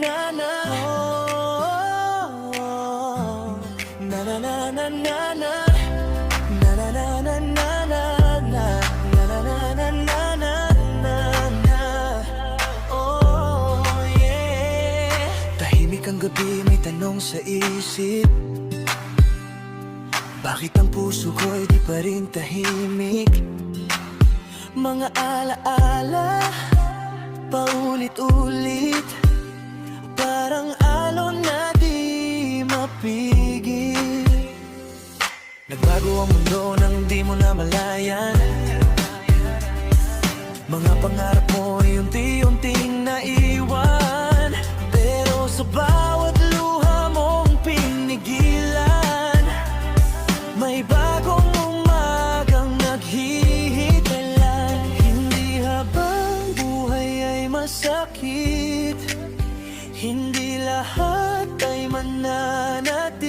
na na. Oh, na na na na na na. Na na na na na na na. Na na na na na na na. Oh yeah. Tahimik ang gabi, may tanong sa isip. Bakit ang puso ko'y di pa rin tahimik? Mga alaala, paulit-ulit, parang alon na di mapigil. Nagbago ang mundo nang di mo namalayan. Mga pangarap mo unti-unting naiwan, pero sa bawat luha mong pinigilan, may bagong umagang naghihitalan. Hindi habang buhay ay masakit, hindi lahat ay mananatili.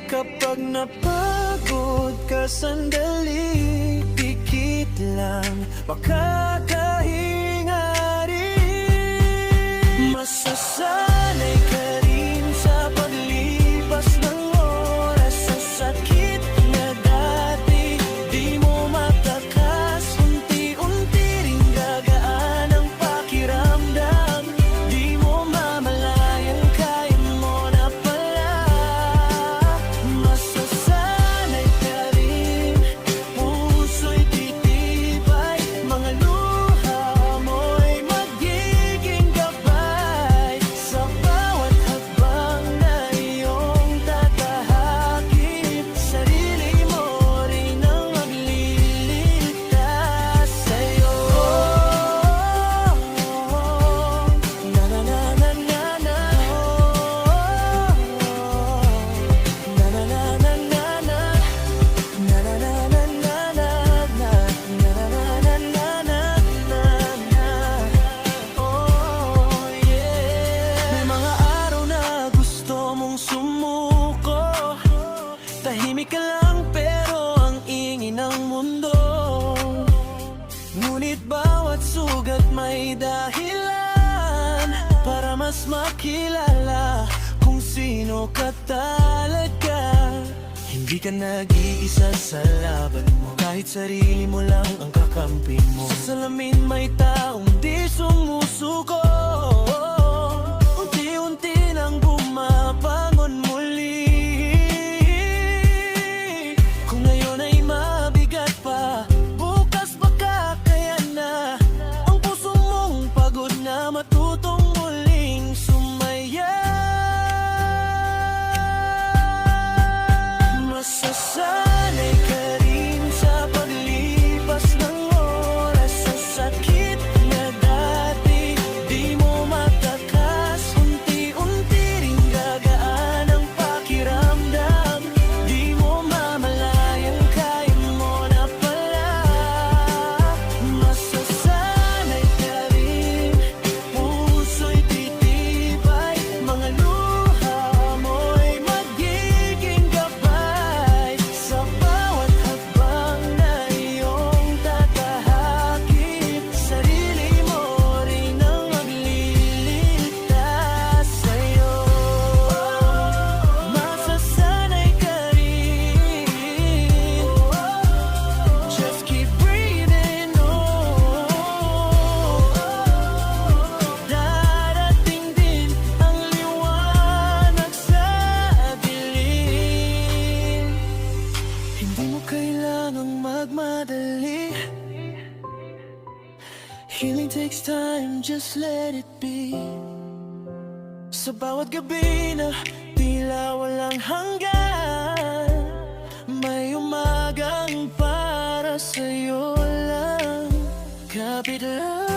Kapag napagod ka sandali, pikit lang makakahinga rin. Masasanay ka rin sa paglipas ng oras, sa sakit na dati di mo matakas. Unti-unti rin gagaan ang pakiramdam, di mo mamalayan kaya mo na pala. Masasanay ka rin, puso'y titibay, mga luha mo'y magiging gabay sa bawat hakbang na iyong tatahakip. Sarili mo rin ang magliligtas sa'yo. Na na na na na na. Na na na na na na. Na na na na na na na. Na na na na na na na. Oh yeah. May mga araw na gusto mong sumuko, tahimik ka lang pero ang ingay ng mundo. Ngunit bawat sugat may dahilan para mas makilala kung sino ka talaga. Hindi ka nag-iisa sa laban mo, kahit sarili mo lang ang kakampi mo. Sa salamin may taong di sumusuko, unti-unti nang bumabangon muli. Kung ngayon ay mabigat pa, bukas baka kaya na ang puso mong pagod na matutong muling sumaya. Masasanay ka rin sa paglipas ng oras, sa sakit na dati di mo matakas. Unti-unti rin gagaan ang pakiramdam, di mo mamalayan kaya mo na pala. Masasanay ka rin, puso'y titibay, mga luha mo'y magiging gabay sa bawat hakbang na iyong tatahakip. Sarili mo rin ang magliligtas sa'yo. Masasanay ka rin, just keep breathing on. Darating din ang liwanag sa dilim. Hindi mo kailangang magmadali. Healing takes time, just let it be. Sa bawat gabi na tila walang hanggan, may umagang para sa'yo lang. Kapit lang,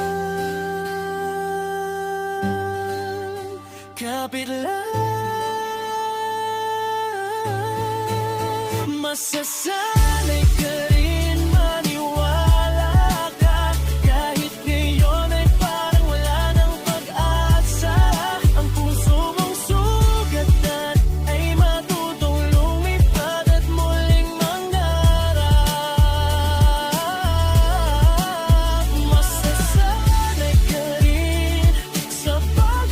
kapit lang. Masasanay ka rin, maniwala ka, kahit ngayon ay parang wala nang pag-asa. Ang puso mong sugatan ay matutong lumipad at muling mangarap. Masasanay ka rin sa pag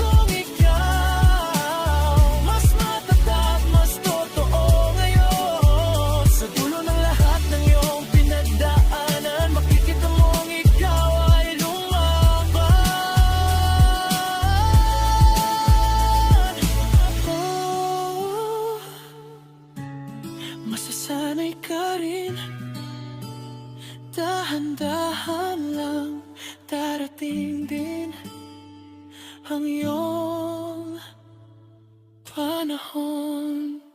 dahan lang, darating din ang iyong panahon.